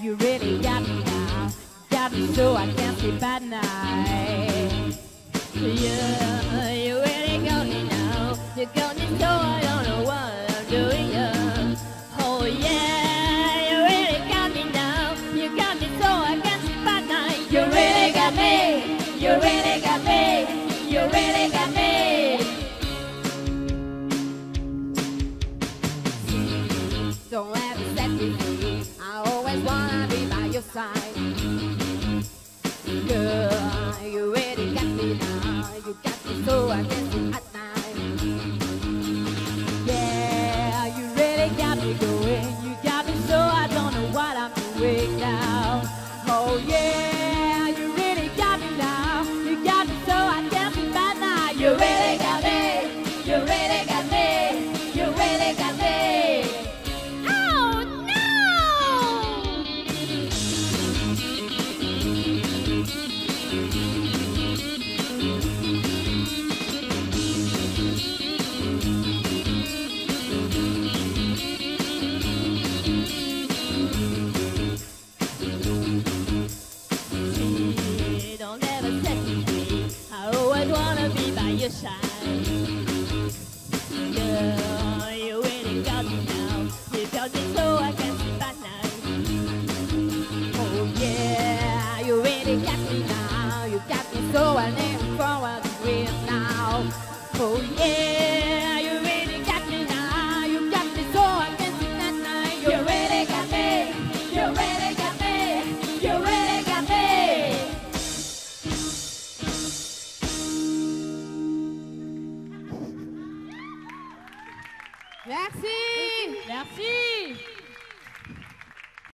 you really got me now. Got me so I can't sleep at night. Yeah, you really got me now. You got me so I don't know what I'm doing. Oh yeah, you really got me now. You got me so I can't sleep at night. You really got me. You really got me. You really got me. Don't ever set me free. I always wanna be by your side. Girl, you really got me now. You got me so I can sleep at night. Yeah, you really got me going. You got me so I don't know what I'm doing now. Oh yeah, you really got me now. You got me so I can't sleep at night. You really got me. You really got me. You really got me. Don't ever set me free. I always wanna be by your side. Girl, you really got me now. You got me so I can sleep at night. Oh yeah, you really got me now. You got me so I never forward with now. Oh yeah, you really got me now. You got me so I can sleep at night. You really got me. You really got me. You really got me. Merci. Merci.